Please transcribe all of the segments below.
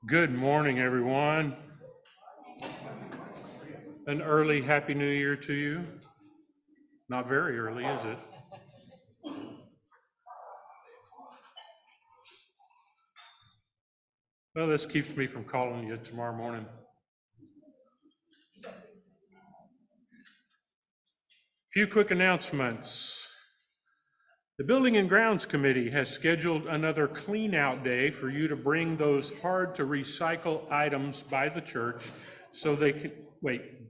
Good morning, everyone. An early Happy New Year to you. Not very early, is it? Well, this keeps me from calling you tomorrow morning. A few quick announcements. The Building and Grounds Committee has scheduled another clean out day for you to bring those hard to recycle items by the church so they can,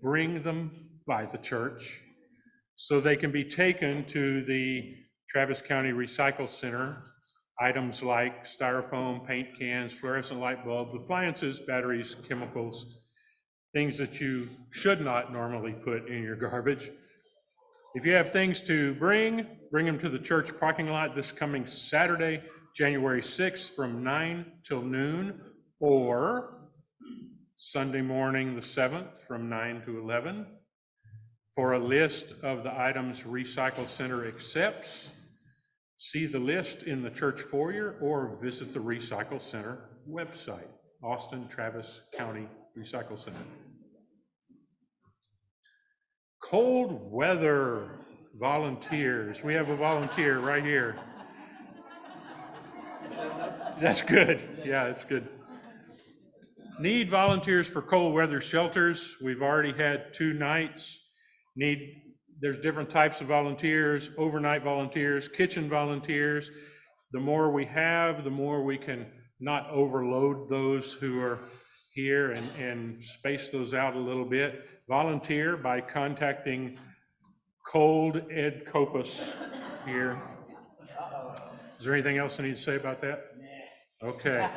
bring them by the church so they can be taken to the Travis County Recycle Center. Items like styrofoam, paint cans, fluorescent light bulbs, appliances, batteries, chemicals, things that you should not normally put in your garbage. If you have things to bring them to the church parking lot this coming Saturday, January 6th from 9 till noon, or Sunday morning the 7th from 9 to 11. For a list of the items Recycle Center accepts, see the list in the church foyer or visit the Recycle Center website, Austin Travis County Recycle Center. Cold weather volunteers. We have a volunteer right here. That's good. Yeah, it's good. Need volunteers for cold weather shelters. We've already had 2 nights. There's different types of volunteers, overnight volunteers, kitchen volunteers. The more we have, the more we can not overload those who are here and space those out a little bit. Volunteer by contacting Cold Ed Copus here. Is there anything else I need to say about that? Okay.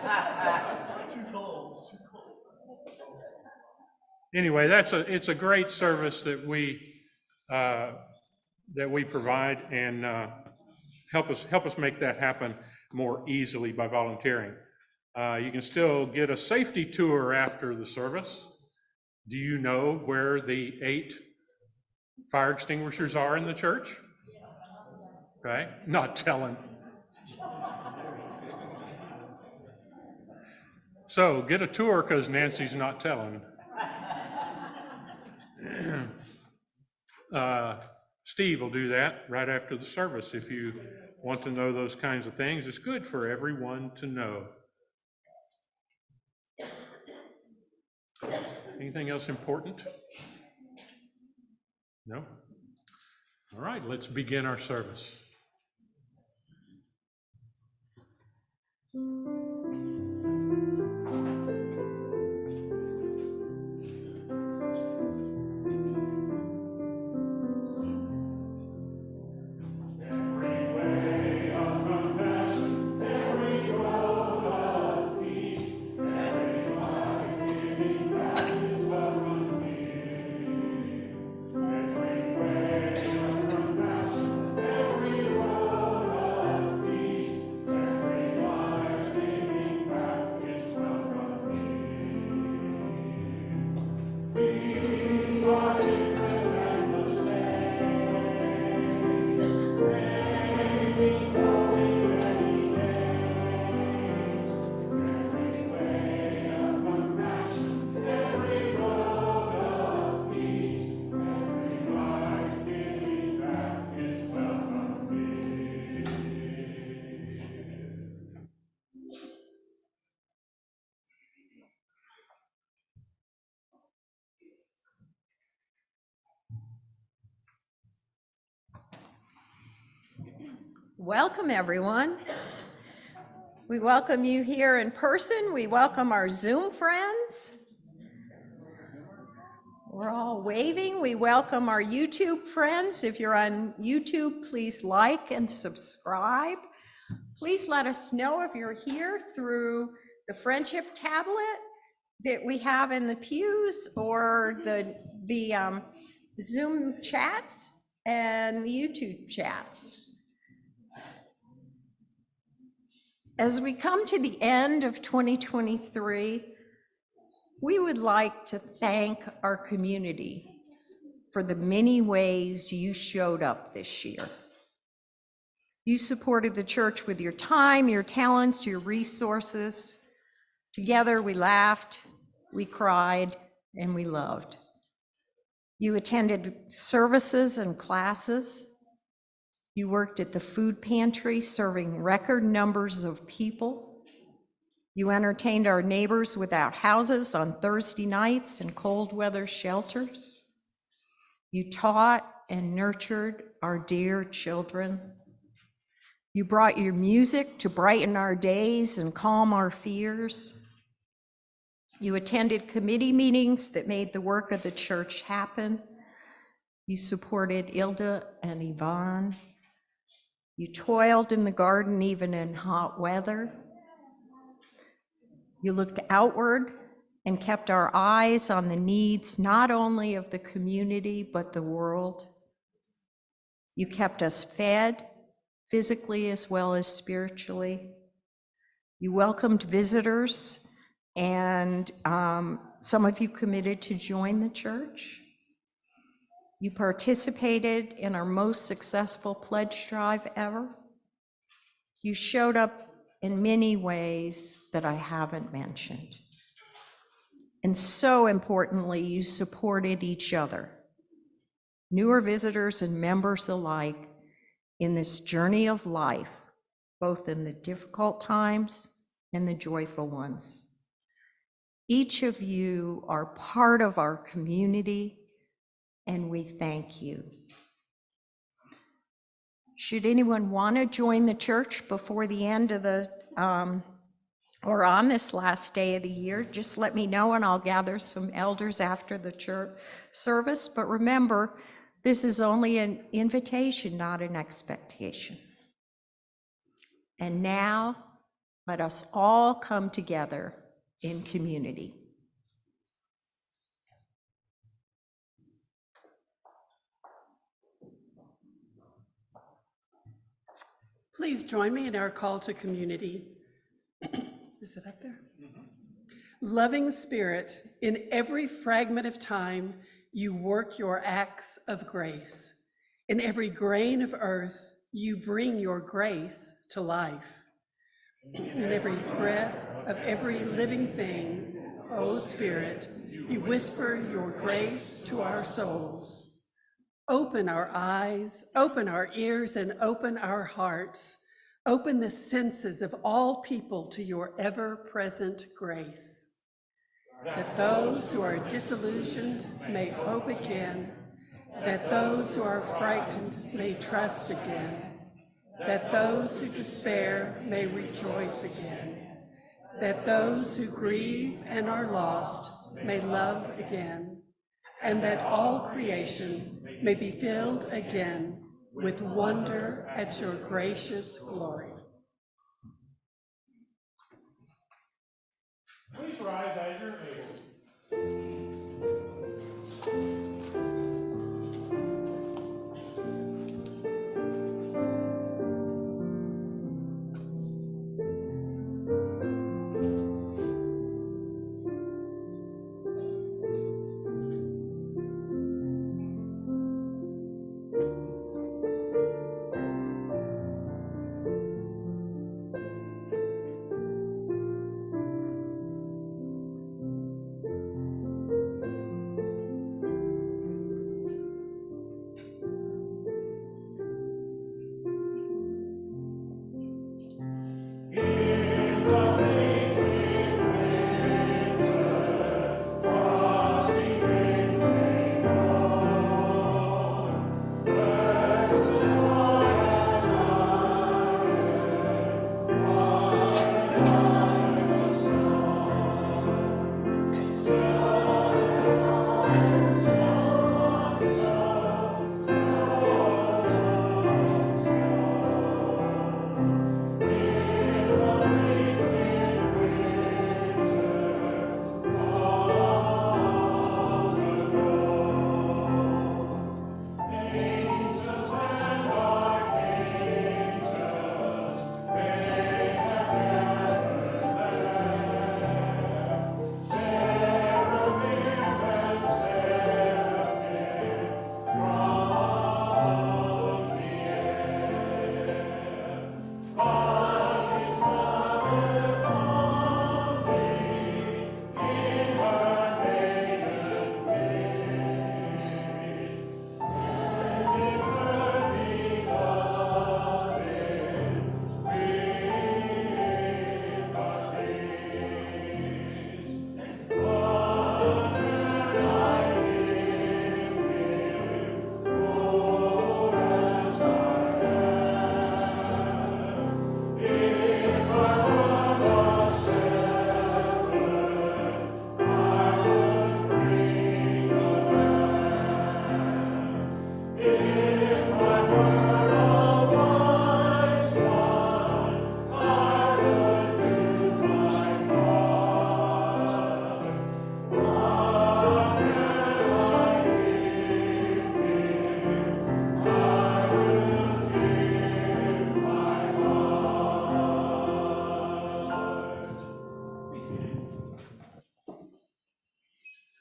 Anyway, it's a great service that we provide, and help us make that happen more easily by volunteering. You can still get a safety tour after the service. Do you know where the 8 fire extinguishers are in the church? Right? Not telling. So get a tour because Nancy's not telling. Steve will do that right after the service. If you want to know those kinds of things, it's good for everyone to know. Anything else important? No? All right, let's begin our service. Welcome, everyone. We welcome you here in person. We welcome our Zoom friends. We're all waving. We welcome our YouTube friends. If you're on YouTube, please like and subscribe. Please let us know if you're here through the friendship tablet that we have in the pews or the Zoom chats and the YouTube chats. As we come to the end of 2023, we would like to thank our community for the many ways you showed up this year. You supported the church with your time, your talents, your resources. Together we laughed, we cried, and we loved. You attended services and classes. You worked at the food pantry, serving record numbers of people. You entertained our neighbors without houses on Thursday nights in cold weather shelters. You taught and nurtured our dear children. You brought your music to brighten our days and calm our fears. You attended committee meetings that made the work of the church happen. You supported Ilda and Yvonne. You toiled in the garden even in hot weather. You looked outward and kept our eyes on the needs not only of the community, but the world. You kept us fed, physically as well as spiritually. You welcomed visitors, and some of you committed to join the church. You participated in our most successful pledge drive ever. You showed up in many ways that I haven't mentioned. And so importantly, you supported each other, newer visitors and members alike, in this journey of life, both in the difficult times and the joyful ones. Each of you are part of our community, and we thank you. Should anyone want to join the church before the end of the, or on this last day of the year, just let me know and I'll gather some elders after the church service. But remember, this is only an invitation, not an expectation. And now, let us all come together in community. Please join me in our call to community. Is it up there? Mm-hmm. Loving Spirit, in every fragment of time, you work your acts of grace. In every grain of earth, you bring your grace to life. In every breath of every living thing, O Spirit, you whisper your grace to our souls. Open our eyes, open our ears, and open our hearts. Open the senses of all people to your ever-present grace. That those who are disillusioned may hope again, that those who are frightened may trust again, that those who despair may rejoice again, that those who grieve and are lost may love again, and that all creation may be filled again with wonder at your gracious glory. Please rise as you're able.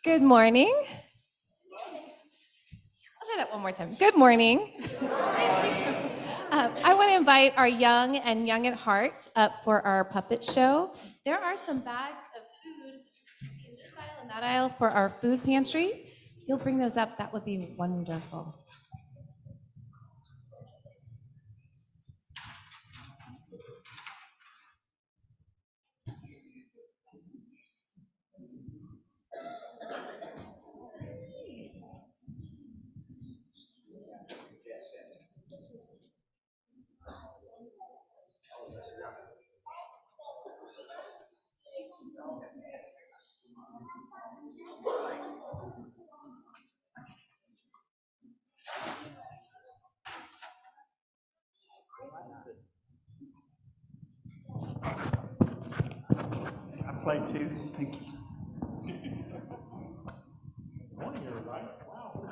Good morning. I'll try that one more time. Good morning. I want to invite our young and young at heart up for our puppet show. There are some bags of food in this aisle and that aisle for our food pantry. If you'll bring those up, that would be wonderful. I played too. Thank you. Morning, everybody. Wow.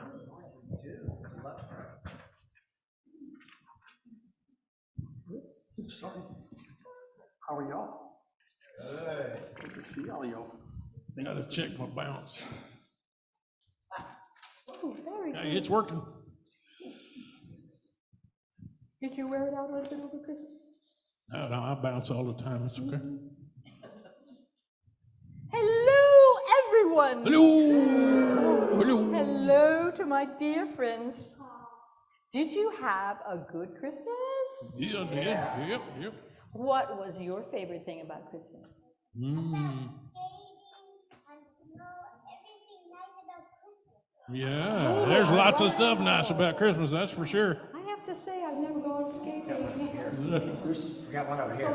Oops, sorry. How are y'all? Good to see all y'all. Gotta check my bounce. Oh, very Hey, good. it's working. Did you wear it out a little bit over Christmas? No, I bounce all the time. It's okay. Hello, everyone. Hello. Hello. Hello to my dear friends. Did you have a good Christmas? Yeah, I did. Yep. What was your favorite thing about Christmas? Yeah, there's lots of stuff nice about Christmas, that's for sure. I have to say, I've never gone skating. We got one over here.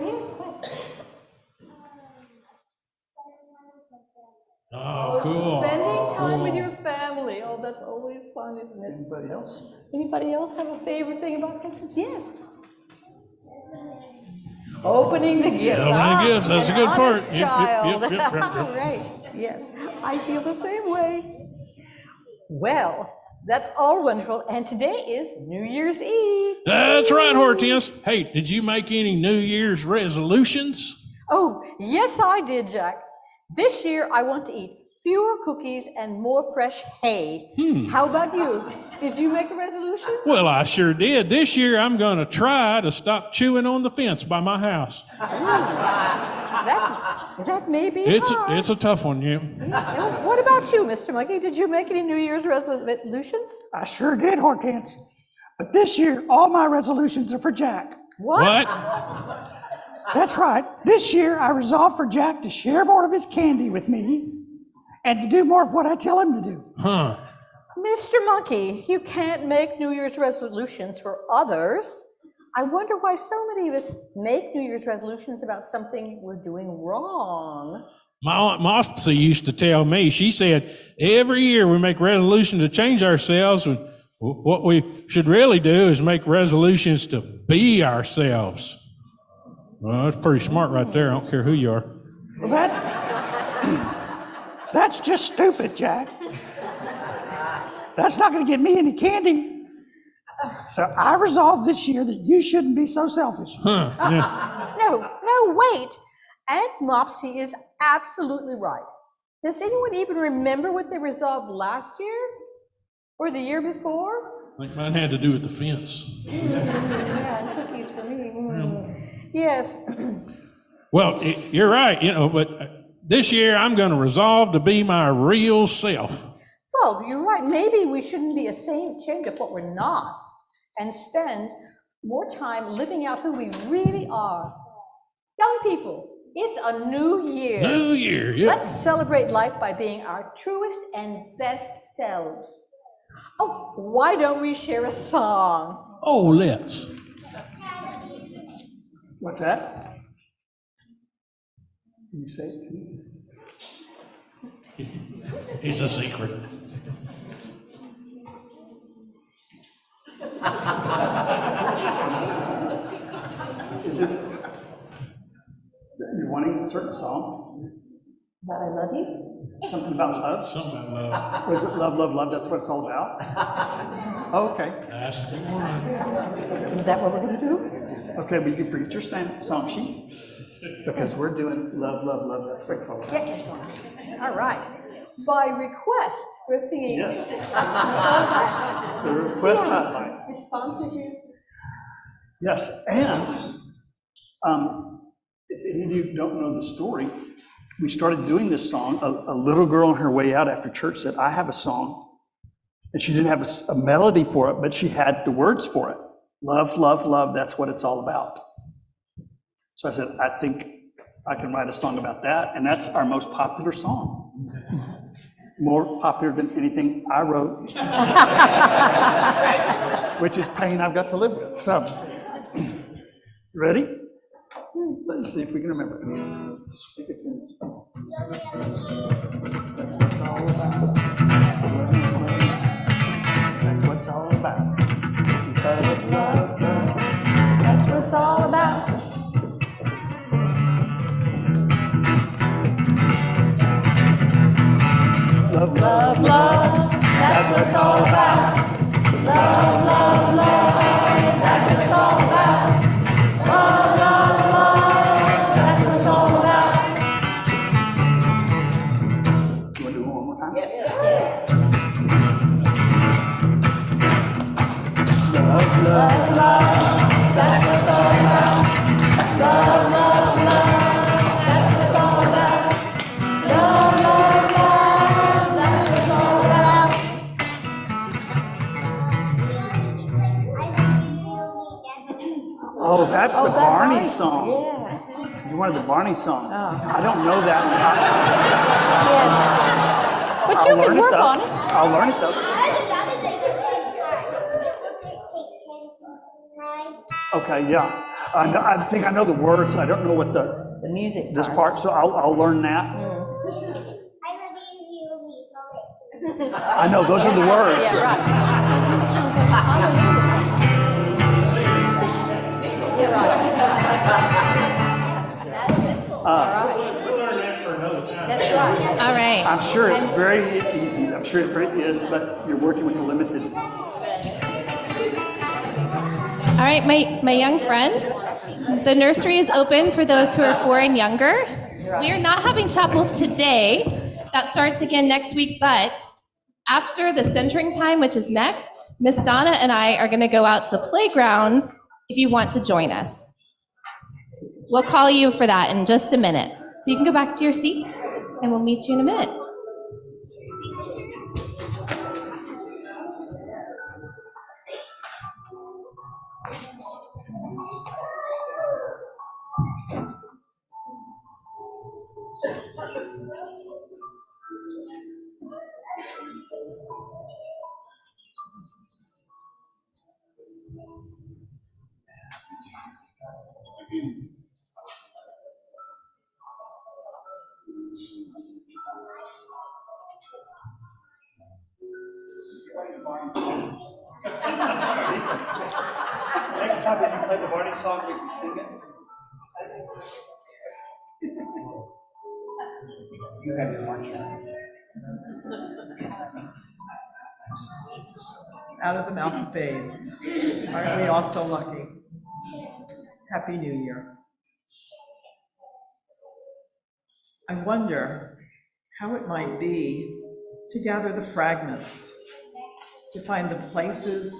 Oh, cool. Spending time with your family. Oh, that's always fun, isn't it? Anybody else? Anybody else have a favorite thing about Christmas? Yes. Opening the gifts. Opening the gifts, that's a an good part. honest Yep. Child. Yep. Right, yes. I feel the same way. Well, that's all wonderful, and today is New Year's Eve. That's right, Hortense. Hey, did you make any New Year's resolutions? Oh, yes, I did, Jack. This year, I want to eat fewer cookies and more fresh hay. How about you? Did you make a resolution? Well, I sure did. This year, I'm going to try to stop chewing on the fence by my house. That may be hard. It's a tough one, yeah. What about you, Mr. Monkey? Did you make any New Year's resolutions? I sure did, Hortense. But this year, all my resolutions are for Jack. What? That's right. This year, I resolved for Jack to share more of his candy with me and to do more of what I tell him to do. Huh. Mr. Monkey, you can't make New Year's resolutions for others. I wonder why so many of us make New Year's resolutions about something we're doing wrong. My Aunt Mopsy used to tell me, she said, every year we make resolutions to change ourselves. And what we should really do is make resolutions to be ourselves. Well, that's pretty smart right there. I don't care who you are. Well, that's just stupid, Jack. That's not going to get me any candy. So I resolved this year that you shouldn't be so selfish. Huh. Yeah. No, wait. Aunt Mopsy is absolutely right. Does anyone even remember what they resolved last year? Or the year before? I think mine had to do with the fence. Yeah, cookies for me. Yes. Well, you're right, but this year I'm going to resolve to be my real self. Well, you're right. Maybe we shouldn't be ashamed of what we're not and spend more time living out who we really are. Young people, it's a new year. New Year, yeah. Let's celebrate life by being our truest and best selves. Oh, why don't we share a song? Oh, let's. What's that? Can you say it? It's a secret. Is it, you're wanting a certain song? That I love you? Something about love? Something I love. Was it love, love, love? That's what it's all about? Okay. That's the one. Is that what we're going to do? Okay, well, you can bring your song sheet because we're doing love, love, love. That's what it's all about. Get your song. All right. by request, we're singing. Yes. So The request hotline. responsive. Yes, and if any of you don't know the story, we started doing this song. A little girl on her way out after church said, I have a song. And she didn't have a melody for it, but she had the words for it. Love, love, love, that's what it's all about. So I said, I think I can write a song about that. And that's our most popular song. More popular than anything I wrote. Which is pain I've got to live with. So, ready? Let's see if we can remember. I think it's in. That's what it's all about. Love, love, love. That's what it's all about. Love, Love, love, that's what it's all about. Love, love, love, that's what it's all about. Love, love, love, that's what it's all about. You want to do it one more time? Yes. Love, love, Love, that's what it's all about. Love, love, love, that's what it's all about. Love, love, love, that's what it's all about. Oh, that's the that Barney Barney, song. Yeah. You wanted the Barney song. Oh. I don't know that. Yes. But I'll you learn can it work though. on it. I'll learn it though. Okay, yeah. I think I know the words. I don't know what the music this part, so I'll learn that. I know those are the words. Yeah, right. We'll learn that for another time. That's right. All right. I'm sure it's very easy. I'm sure it is, but you're working with the limited. All right, my young friends, the nursery is open for those who are 4 and younger. We are not having chapel today. That starts again next week, but after the centering time, which is next, Miss Donna and I are going to go out to the playground if you want to join us. We'll call you for that in just a minute. So you can go back to your seats, and we'll meet you in a minute. Next time when you play the Barney song, we can sing it. You have your march on. Out of the mouth of babes. Aren't we all so lucky? Happy New Year. I wonder how it might be to gather the fragments, to find the places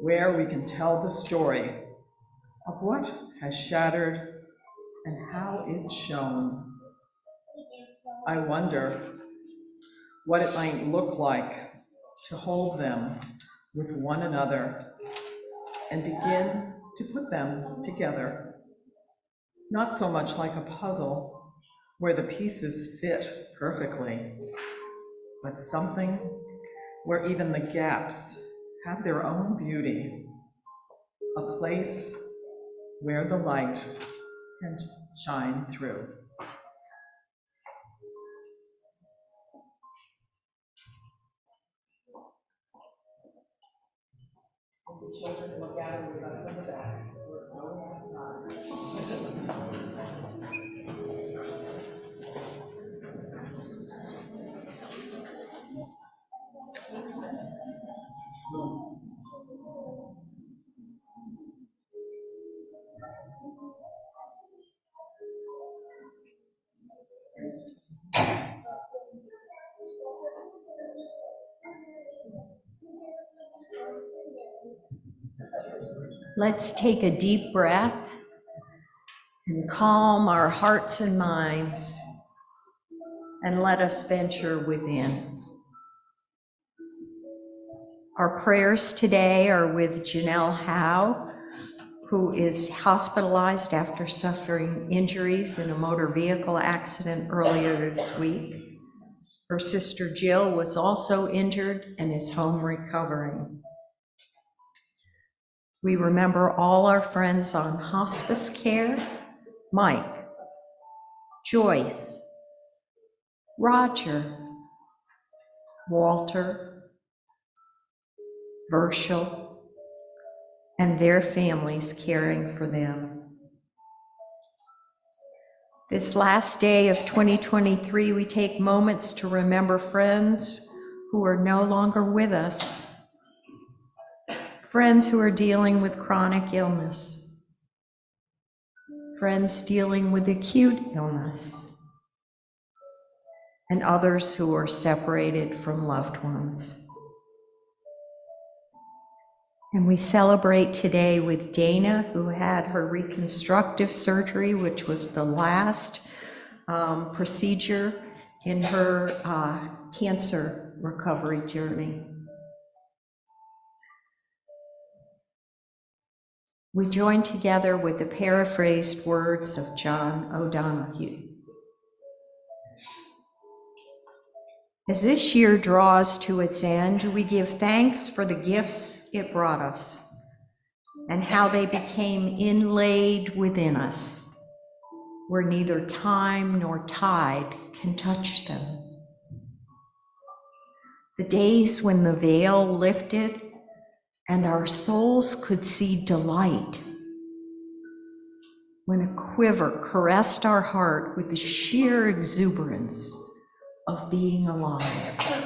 where we can tell the story of what has shattered and how it's shown. I wonder what it might look like to hold them with one another and begin to put them together. Not so much like a puzzle where the pieces fit perfectly, but something where even the gaps have their own beauty, a place where the light can shine through. The children look at it, we're going to go back. We're going Let's take a deep breath and calm our hearts and minds, and let us venture within. Our prayers today are with Janelle Howe, who is hospitalized after suffering injuries in a motor vehicle accident earlier this week. Her sister Jill was also injured and is home recovering. We remember all our friends on hospice care: Mike, Joyce, Roger, Walter, Virgil, and their families caring for them. This last day of 2023, we take moments to remember friends who are no longer with us, friends who are dealing with chronic illness, friends dealing with acute illness, and others who are separated from loved ones. And we celebrate today with Dana, who had her reconstructive surgery, which was the last procedure in her cancer recovery journey. We join together with the paraphrased words of John O'Donohue. As this year draws to its end, we give thanks for the gifts it brought us and how they became inlaid within us, where neither time nor tide can touch them. The days when the veil lifted and our souls could see delight, when a quiver caressed our heart with the sheer exuberance of being alive.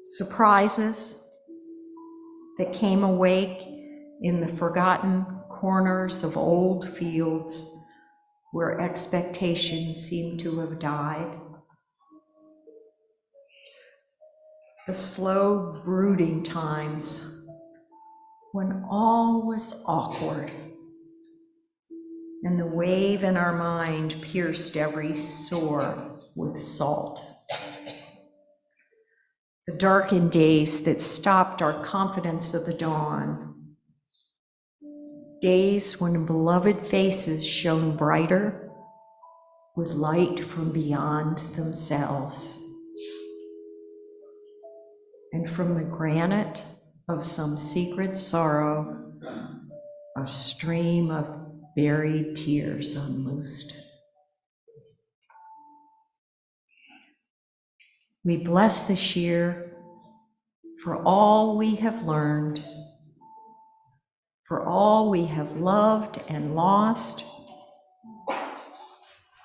Surprises that came awake in the forgotten corners of old fields where expectations seemed to have died. The slow brooding times when all was awkward and the wave in our mind pierced every sore with salt. The darkened days that stopped our confidence of the dawn. Days when beloved faces shone brighter with light from beyond themselves. And from the granite of some secret sorrow, a stream of buried tears unloosed. We bless this year for all we have learned, for all we have loved and lost,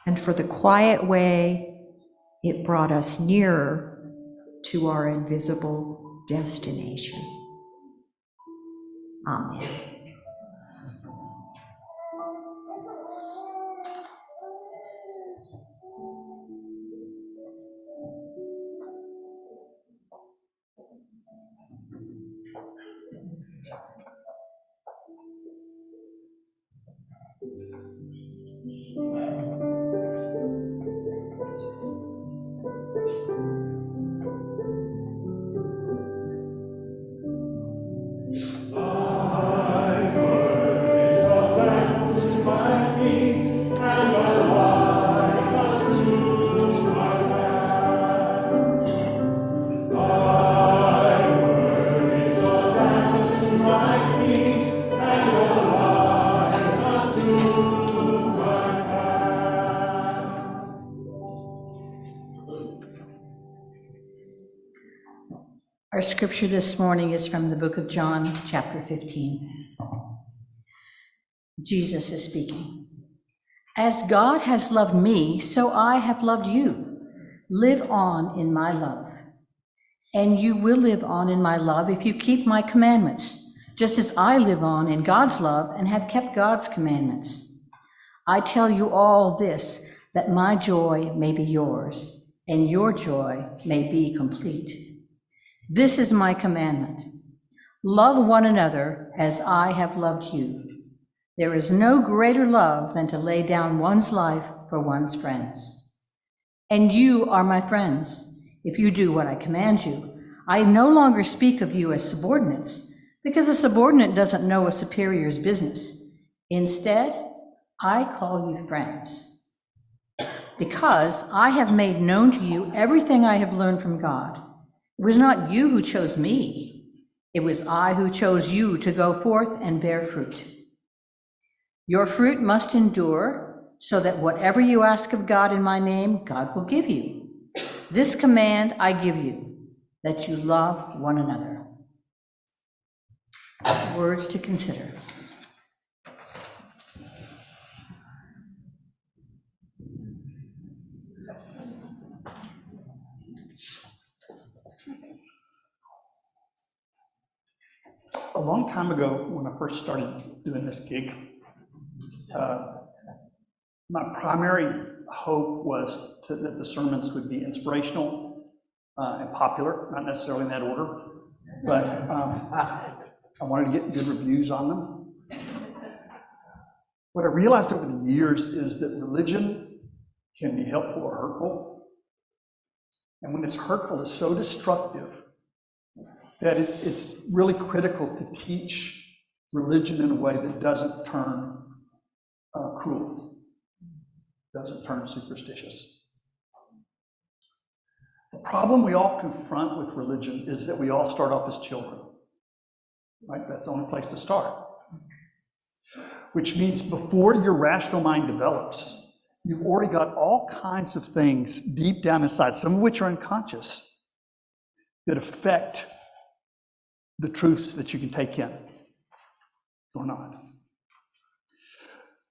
and for the quiet way it brought us nearer to our invisible destination. Amen. Our scripture this morning is from the book of John, chapter 15. Jesus is speaking. As God has loved me, so I have loved you. Live on in my love. And you will live on in my love if you keep my commandments, just as I live on in God's love and have kept God's commandments. I tell you all this, that my joy may be yours, and your joy may be complete. This is my commandment. Love one another as I have loved you. There is no greater love than to lay down one's life for one's friends. And you are my friends, if you do what I command you. I no longer speak of you as subordinates, because a subordinate doesn't know a superior's business. Instead, I call you friends, because I have made known to you everything I have learned from God. It was not you who chose me. It was I who chose you to go forth and bear fruit. Your fruit must endure, so that whatever you ask of God in my name, God will give you. This command I give you, that you love one another. Words to consider. A long time ago, when I first started doing this gig, my primary hope was that the sermons would be inspirational and popular, not necessarily in that order, but I wanted to get good reviews on them. What I realized over the years is that religion can be helpful or hurtful. And when it's hurtful, it's so destructive that it's really critical to teach religion in a way that doesn't turn cruel, doesn't turn superstitious. The problem we all confront with religion is that we all start off as children, right? That's the only place to start. Which means before your rational mind develops, you've already got all kinds of things deep down inside, some of which are unconscious, that affect the truths that you can take in or not.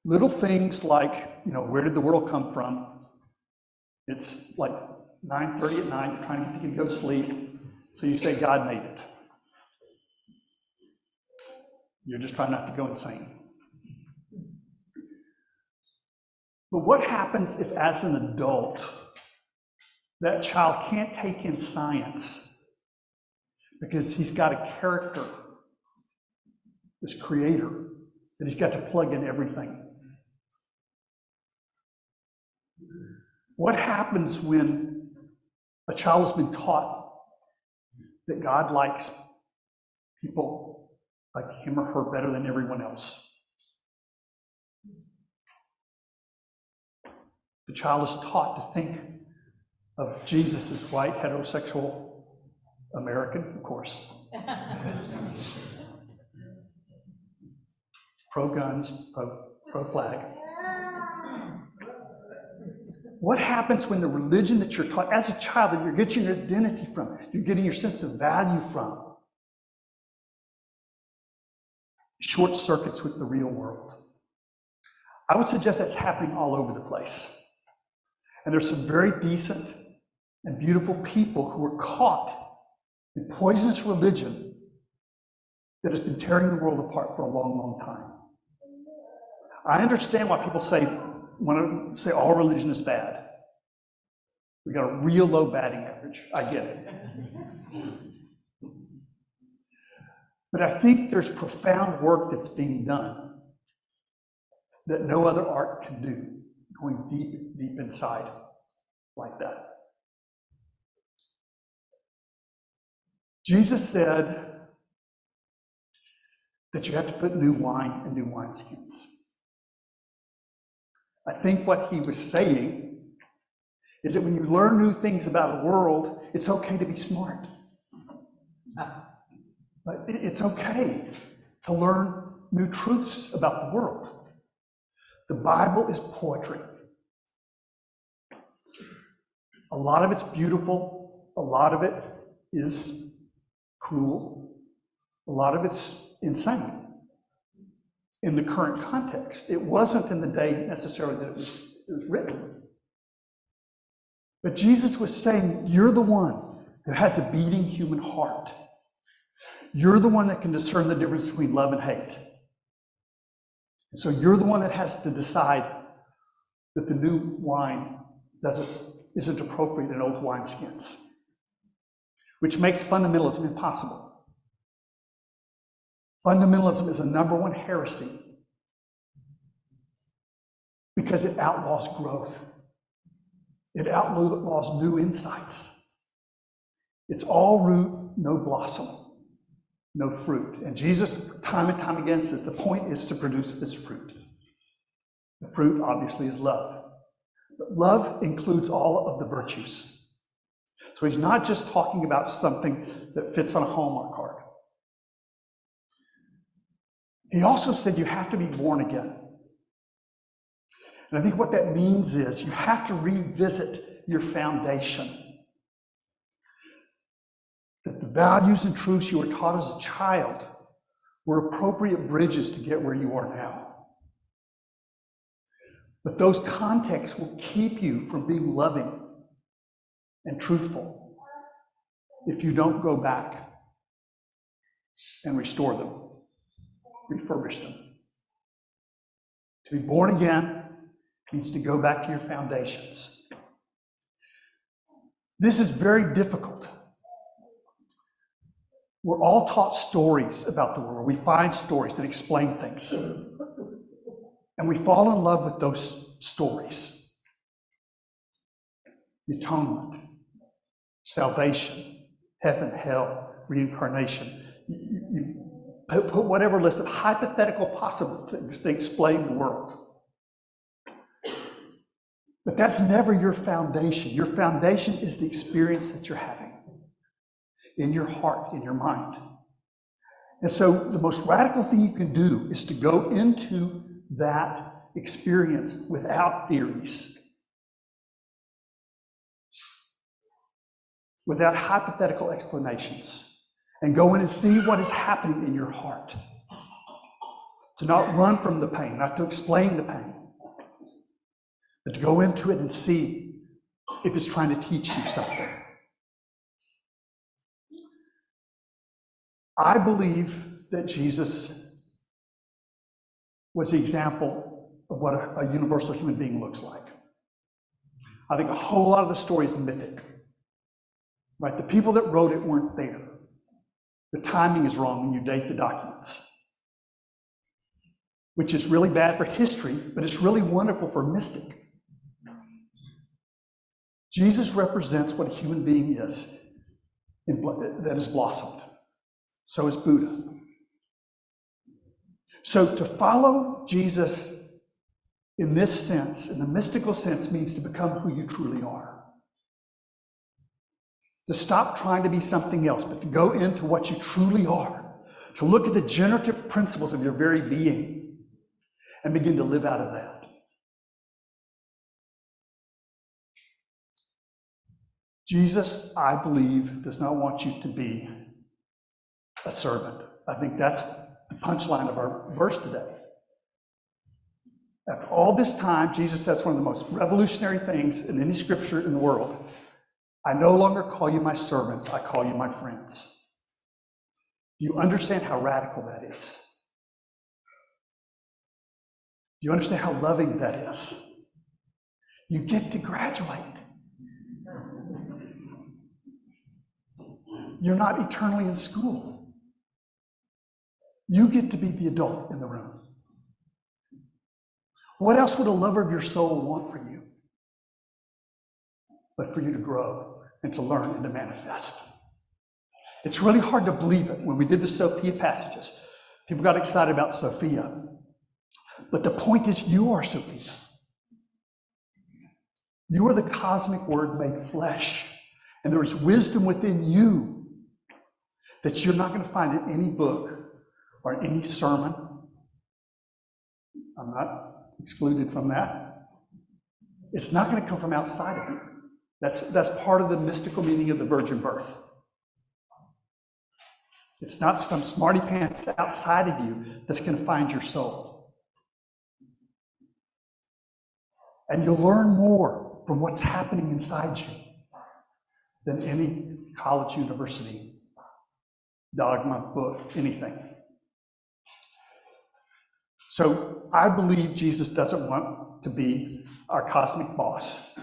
Little things like, where did the world come from? It's like 9:30 at night, you're trying to get to go to sleep, so you say God made it. You're just trying not to go insane. But what happens if, as an adult, that child can't take in science because he's got a character, this creator, that he's got to plug in everything? What happens when a child has been taught that God likes people like him or her better than everyone else? The child is taught to think of Jesus as white, heterosexual, American, of course. Pro-guns, pro-flag. What happens when the religion that you're taught as a child, that you're getting your identity from, you're getting your sense of value from, short circuits with the real world? I would suggest that's happening all over the place. And there's some very decent and beautiful people who are caught in poisonous religion that has been tearing the world apart for a long, long time. I understand why people want to say all religion is bad. We got a real low batting average. I get it. But I think there's profound work that's being done that no other art can do, going deep, deep inside like that. Jesus said that you have to put new wine in new wineskins. I think what he was saying is that when you learn new things about the world, it's okay to be smart. But it's okay to learn new truths about the world. The Bible is poetry. A lot of it's beautiful, a lot of it is cruel, a lot of it's insane in the current context. It wasn't in the day necessarily that it was written. But Jesus was saying, you're the one that has a beating human heart. You're the one that can discern the difference between love and hate. And so you're the one that has to decide that the new wine isn't appropriate in old wineskins, which makes fundamentalism impossible. Fundamentalism is a number one heresy because it outlaws growth. It outlaws new insights. It's all root, no blossom, no fruit. And Jesus, time and time again, says the point is to produce this fruit. The fruit, obviously, is love. But love includes all of the virtues. So he's not just talking about something that fits on a Hallmark card. He also said you have to be born again. And I think what that means is you have to revisit your foundation. That the values and truths you were taught as a child were appropriate bridges to get where you are now. But those contexts will keep you from being loving and truthful if you don't go back and restore them, refurbish them. To be born again means to go back to your foundations. This is very difficult. We're all taught stories about the world. We find stories that explain things. And we fall in love with those stories. The atonement, salvation, heaven, hell, reincarnation. You put whatever list of hypothetical possible things to explain the world. But that's never your foundation. Your foundation is the experience that you're having in your heart, in your mind. And so the most radical thing you can do is to go into that experience without theories, without hypothetical explanations, and go in and see what is happening in your heart. To not run from the pain, not to explain the pain, but to go into it and see if it's trying to teach you something. I believe that Jesus was the example of what a universal human being looks like. I think a whole lot of the story is mythic, right? The people that wrote it weren't there. The timing is wrong when you date the documents, which is really bad for history, but it's really wonderful for a mystic. Jesus represents what a human being is that has blossomed. So is Buddha. So to follow Jesus in this sense, in the mystical sense, means to become who you truly are. To stop trying to be something else, but to go into what you truly are. To look at the generative principles of your very being and begin to live out of that. Jesus, I believe, does not want you to be a servant. I think that's the punchline of our verse today. After all this time, Jesus says one of the most revolutionary things in any scripture in the world. I no longer call you my servants, I call you my friends. Do you understand how radical that is? Do you understand how loving that is? You get to graduate. You're not eternally in school. You get to be the adult in the room. What else would a lover of your soul want for you? But for you to grow and to learn and to manifest. It's really hard to believe it. When we did the Sophia passages, people got excited about Sophia. But the point is, you are Sophia. You are the cosmic word made flesh. And there is wisdom within you that you're not going to find in any book or any sermon. I'm not excluded from that. It's not going to come from outside of you. That's part of the mystical meaning of the virgin birth. It's not some smarty pants outside of you that's going to find your soul. And you'll learn more from what's happening inside you than any college, university, dogma, book, anything. So I believe Jesus doesn't want to be our cosmic boss.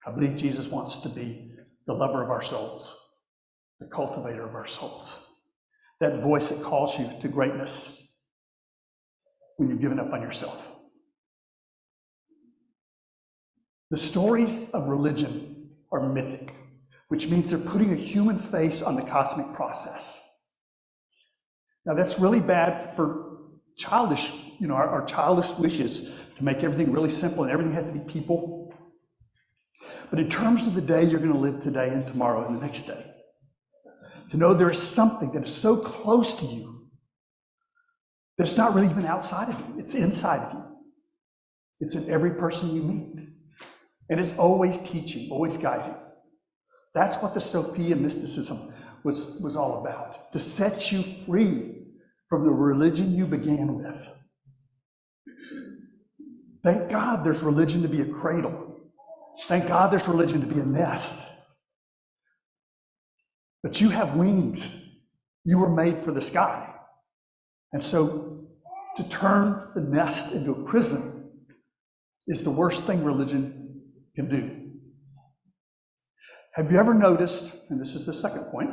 I believe Jesus wants to be the lover of our souls, the cultivator of our souls. that voice that calls you to greatness when you've given up on yourself. The stories of religion are mythic, which means they're putting a human face on the cosmic process. Now that's really bad for childish, our childish wishes to make everything really simple and everything has to be people. But in terms of the day you're going to live today and tomorrow and the next day, to know there is something that is so close to you that it's not really even outside of you, it's inside of you. It's in every person you meet. And it's always teaching, always guiding. That's what the Sophia mysticism was all about, to set you free from the religion you began with. Thank God there's religion to be a cradle. Thank God there's religion to be a nest. But you have wings. You were made for the sky. And so to turn the nest into a prison is the worst thing religion can do. Have you ever noticed, and this is the second point,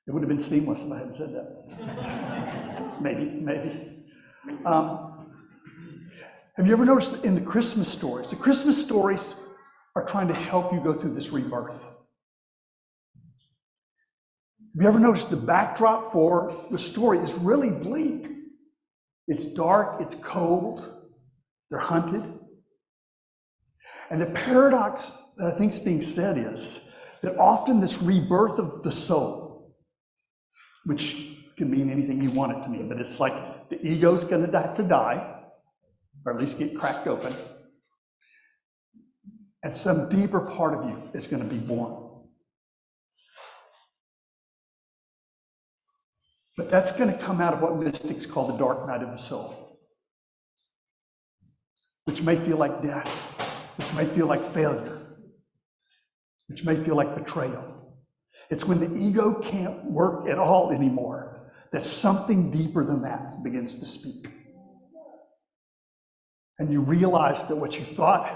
it would have been seamless if I hadn't said that. Maybe. Have you ever noticed in the Christmas stories are trying to help you go through this rebirth. Have you ever noticed the backdrop for the story is really bleak? It's dark, it's cold, they're hunted. And the paradox that I think is being said is that often this rebirth of the soul, which can mean anything you want it to mean, but it's like the ego's going to have to die, or at least get cracked open, and some deeper part of you is going to be born. But that's going to come out of what mystics call the dark night of the soul, which may feel like death, which may feel like failure, which may feel like betrayal. It's when the ego can't work at all anymore that something deeper than that begins to speak. And you realize that what you thought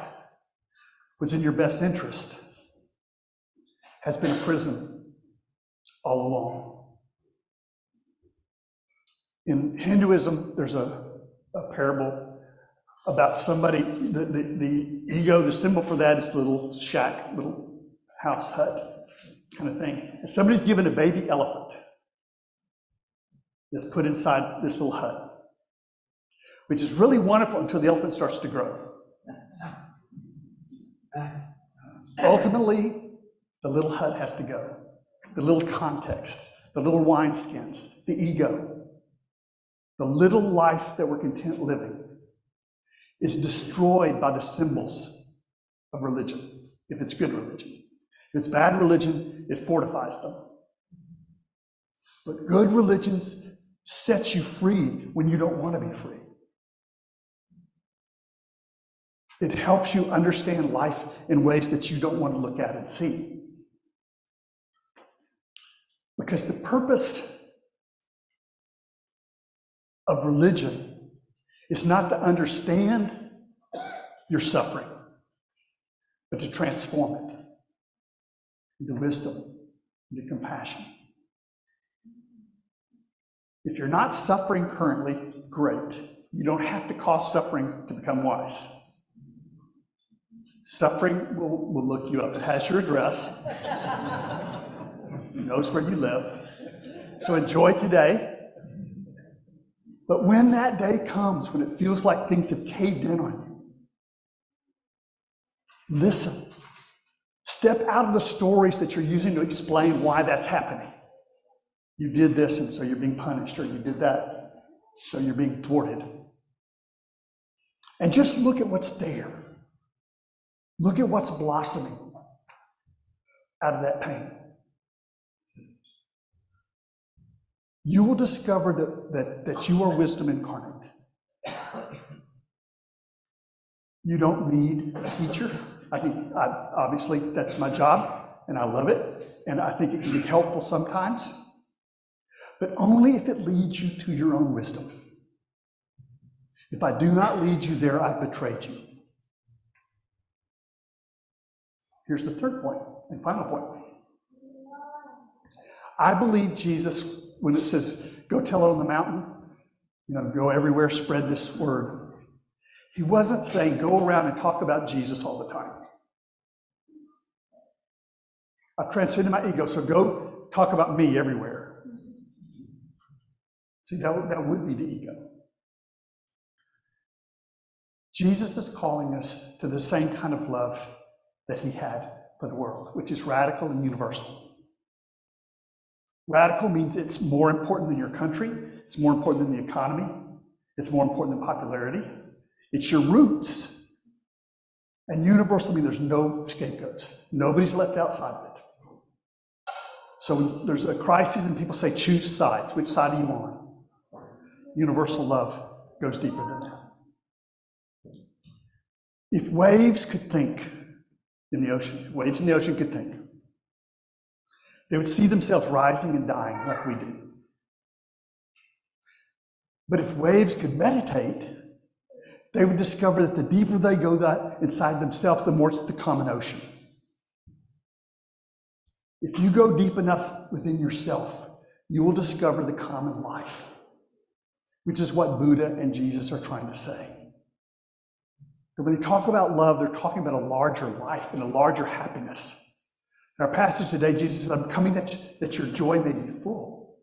was in your best interest has been a prison all along. In Hinduism, there's a parable about somebody, the ego, the symbol for that is the little shack, little house hut kind of thing. And somebody's given a baby elephant that's put inside this little hut, which is really wonderful until the elephant starts to grow. Ultimately, the little hut has to go. The little context, the little wineskins, the ego, the little life that we're content living is destroyed by the symbols of religion, if it's good religion. If it's bad religion, it fortifies them. But good religions sets you free when you don't want to be free. It helps you understand life in ways that you don't want to look at and see. Because the purpose of religion is not to understand your suffering, but to transform it into wisdom, into compassion. If you're not suffering currently, great. You don't have to cause suffering to become wise. Suffering will look you up. It has your address. It knows where you live. So enjoy today. But when that day comes, when it feels like things have caved in on you, listen. Step out of the stories that you're using to explain why that's happening. You did this, and so you're being punished, or you did that, so you're being thwarted. And just look at what's there. Look at what's blossoming out of that pain. You will discover that you are wisdom incarnate. You don't need a teacher. Obviously, that's my job, and I love it, and I think it can be helpful sometimes, but only if it leads you to your own wisdom. If I do not lead you there, I've betrayed you. Here's the third point and final point. I believe Jesus, when it says, go tell it on the mountain, go everywhere, spread this word. He wasn't saying go around and talk about Jesus all the time. I've transcended my ego, so go talk about me everywhere. See, that would be the ego. Jesus is calling us to the same kind of love that he had for the world, which is radical and universal. Radical means it's more important than your country, it's more important than the economy, it's more important than popularity. It's your roots. And universal means there's no scapegoats. Nobody's left outside of it. So when there's a crisis and people say, choose sides, which side are you on? Universal love goes deeper than that. If waves could think in the ocean, waves in the ocean could think, they would see themselves rising and dying like we do. But if waves could meditate, they would discover that the deeper they go inside themselves, the more it's the common ocean. If you go deep enough within yourself, you will discover the common life, which is what Buddha and Jesus are trying to say. But when they talk about love, they're talking about a larger life and a larger happiness. In our passage today, Jesus says, I'm coming that your joy may be full,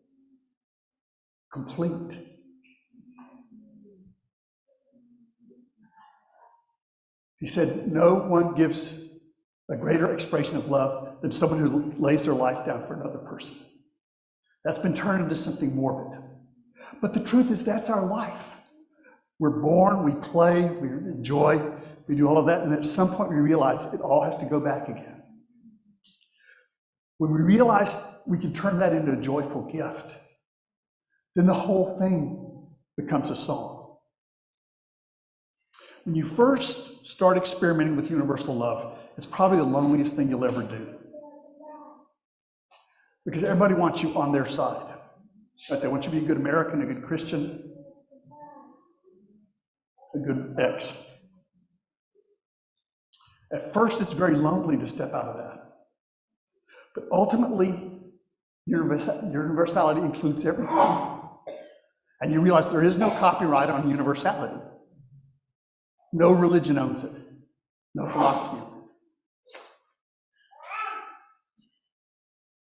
complete. He said, no one gives a greater expression of love than someone who lays their life down for another person. That's been turned into something morbid. But the truth is, that's our life. We're born, we play, we enjoy, we do all of that, and at some point we realize it all has to go back again. When we realize we can turn that into a joyful gift, then the whole thing becomes a song. When you first start experimenting with universal love, it's probably the loneliest thing you'll ever do. Because everybody wants you on their side. Right? They want you to be a good American, a good Christian, a good ex. At first, it's very lonely to step out of that. But ultimately, universality includes everything. And you realize there is no copyright on universality. No religion owns it. No philosophy owns it.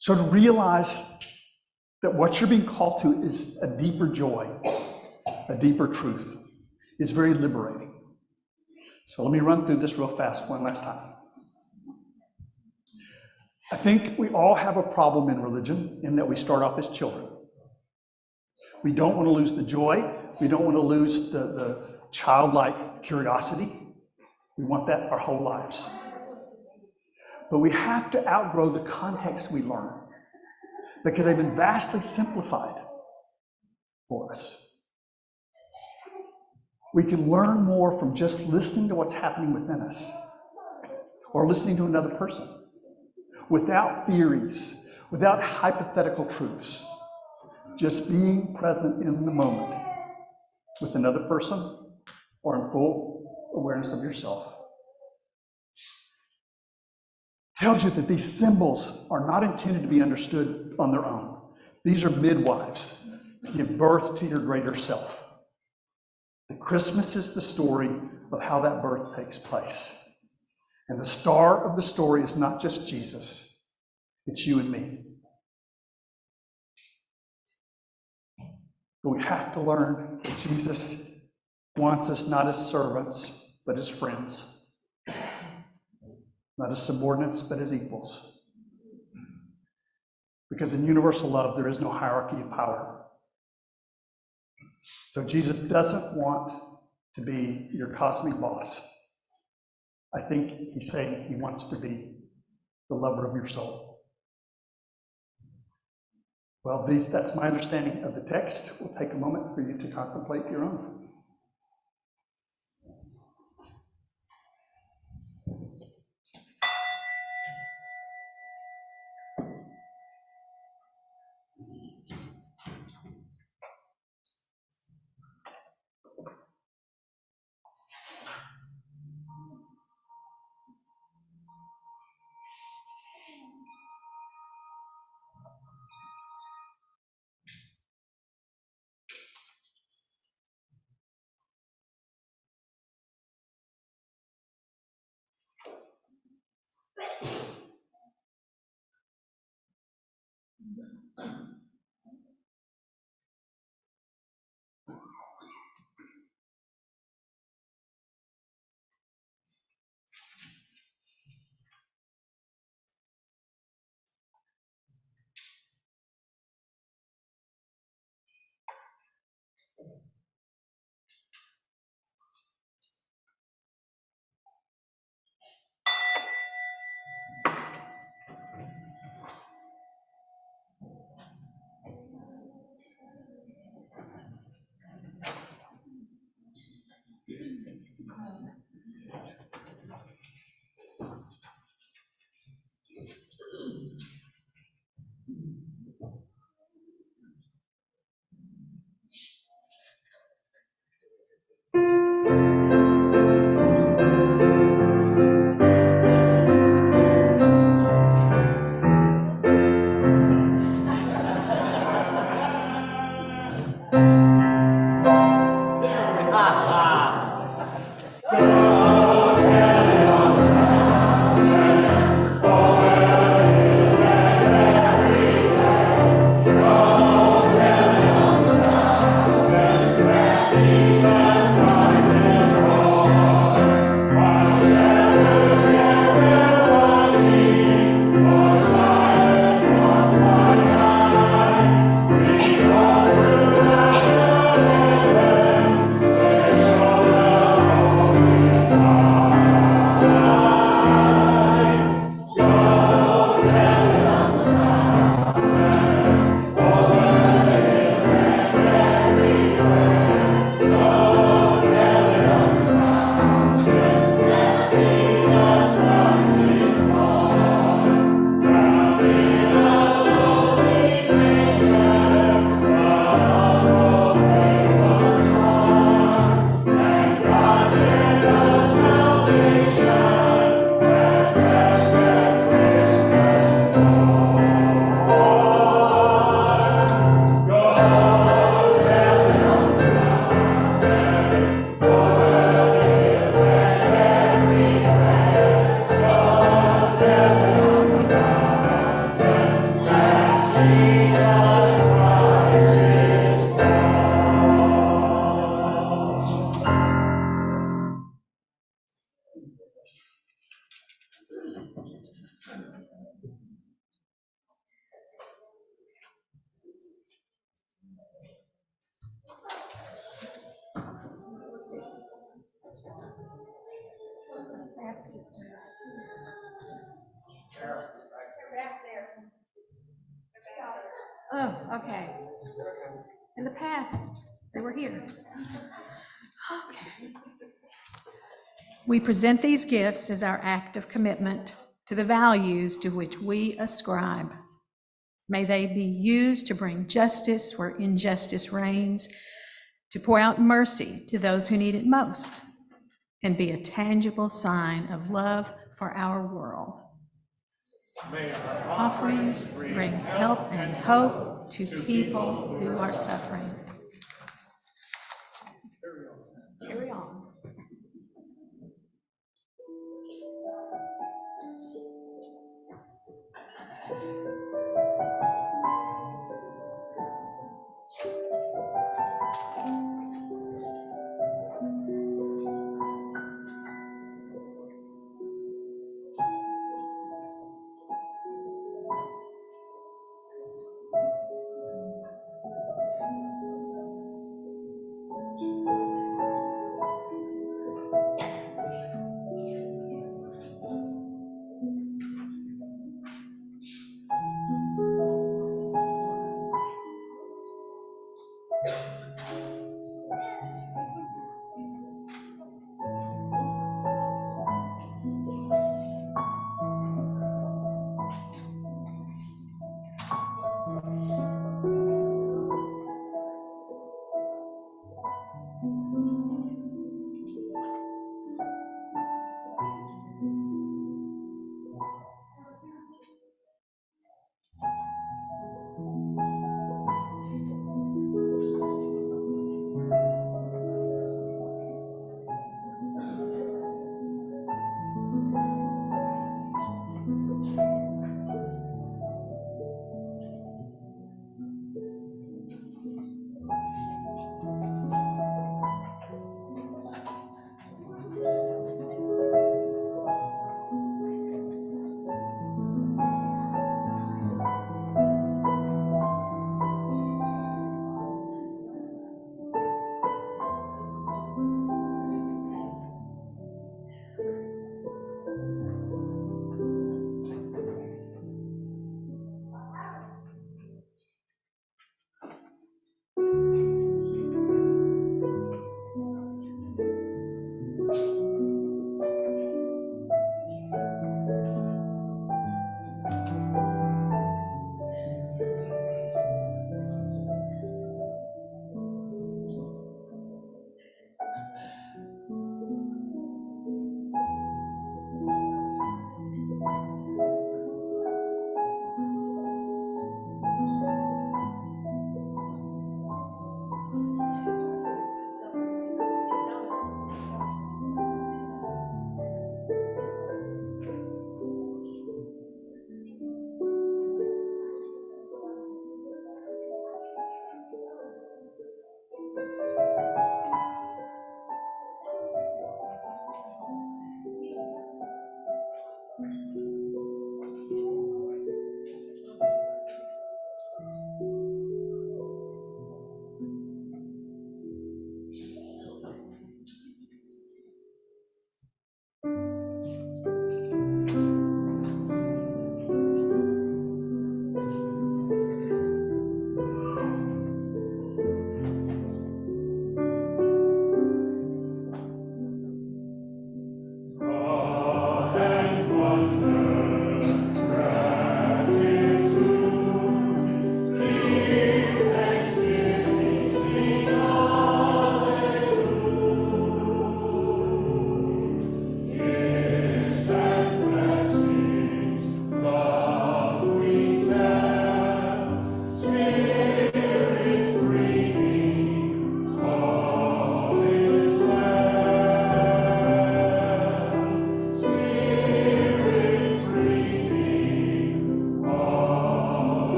So to realize that what you're being called to is a deeper joy, a deeper truth, is very liberating. So let me run through this real fast one last time. I think we all have a problem in religion in that we start off as children. We don't want to lose the joy. We don't want to lose the childlike curiosity. We want that our whole lives. But we have to outgrow the context we learn because they've been vastly simplified for us. We can learn more from just listening to what's happening within us or listening to another person without theories, without hypothetical truths, just being present in the moment with another person or in full awareness of yourself. Tells you that these symbols are not intended to be understood on their own. These are midwives to give birth to your greater self. The Christmas is the story of how that birth takes place. And the star of the story is not just Jesus, it's you and me. But we have to learn that Jesus wants us not as servants, but as friends. Not as subordinates, but as equals. Because in universal love, there is no hierarchy of power. So Jesus doesn't want to be your cosmic boss. I think he's saying he wants to be the lover of your soul. Well, that's my understanding of the text. We'll take a moment for you to contemplate your own. Oh, okay. In the past, they were here. Okay. We present these gifts as our act of commitment to the values to which we ascribe. May they be used to bring justice where injustice reigns, to pour out mercy to those who need it most, and be a tangible sign of love for our world. May our offerings bring help and hope to people who are suffering. Carry on.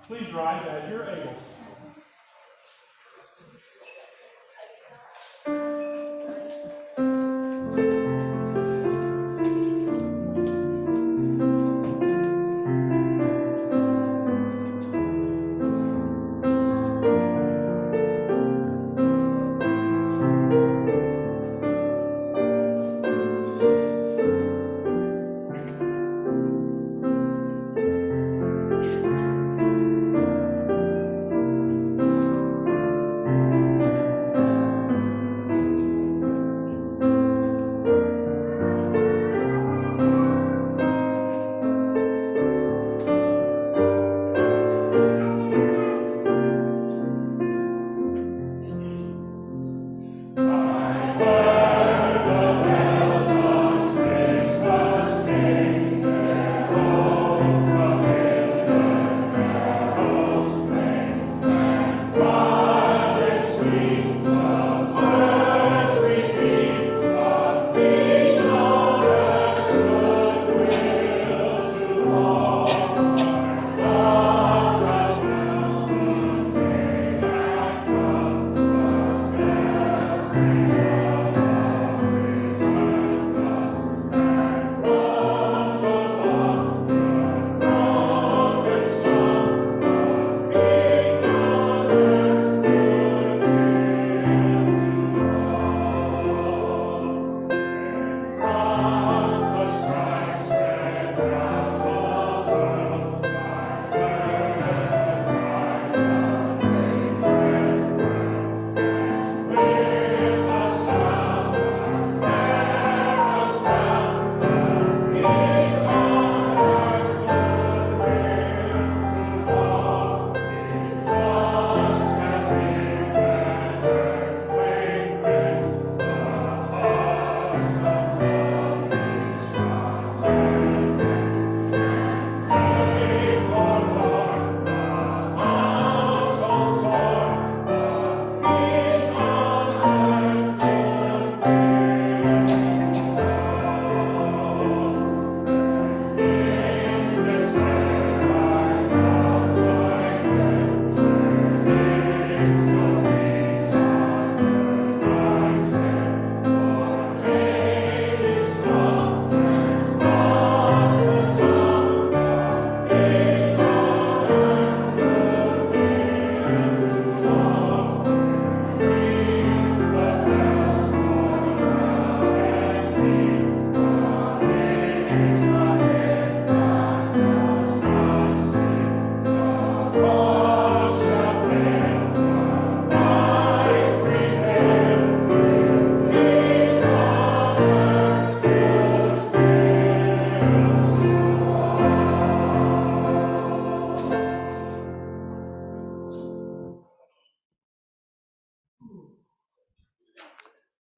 Please rise as you're able.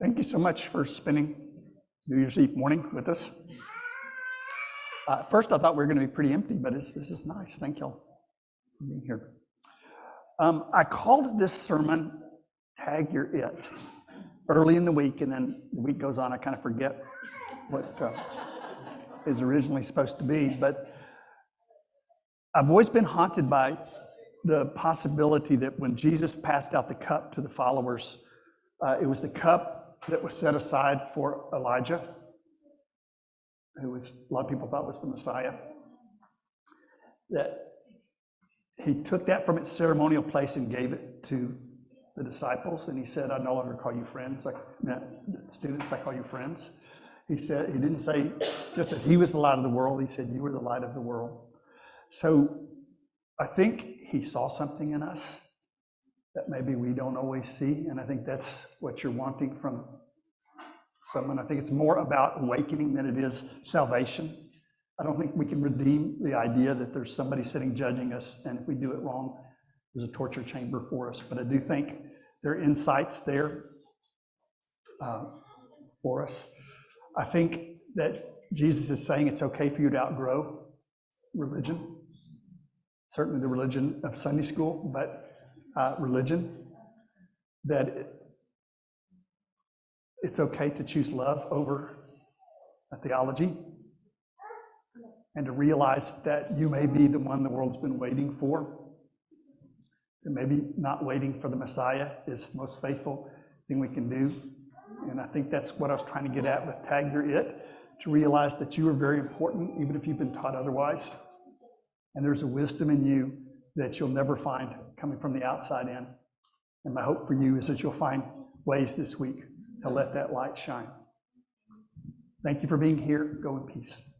Thank you so much for spending New Year's Eve morning with us. First, I thought we were going to be pretty empty, but this is nice. Thank y'all for being here. I called this sermon Tag Your It early in the week, and then the week goes on, I kind of forget what is originally supposed to be. But I've always been haunted by the possibility that when Jesus passed out the cup to the followers, it was the cup that was set aside for Elijah, who was, a lot of people thought was the Messiah. That he took that from its ceremonial place and gave it to the disciples, and he said, I no longer call you friends, students, I call you friends. He said, he didn't say just that he was the light of the world, he said, you were the light of the world. So I think he saw something in us that maybe we don't always see, and I think that's what you're wanting from someone. I think it's more about awakening than it is salvation. I don't think we can redeem the idea that there's somebody sitting judging us, and if we do it wrong, there's a torture chamber for us. But I do think there are insights there for us. I think that Jesus is saying it's okay for you to outgrow religion, certainly the religion of Sunday school, but religion, that it's okay to choose love over a theology, and to realize that you may be the one the world's been waiting for, that maybe not waiting for the Messiah is the most faithful thing we can do. And I think that's what I was trying to get at with Tag Your It, to realize that you are very important, even if you've been taught otherwise. And there's a wisdom in you that you'll never find coming from the outside in. And my hope for you is that you'll find ways this week to let that light shine. Thank you for being here. Go in peace.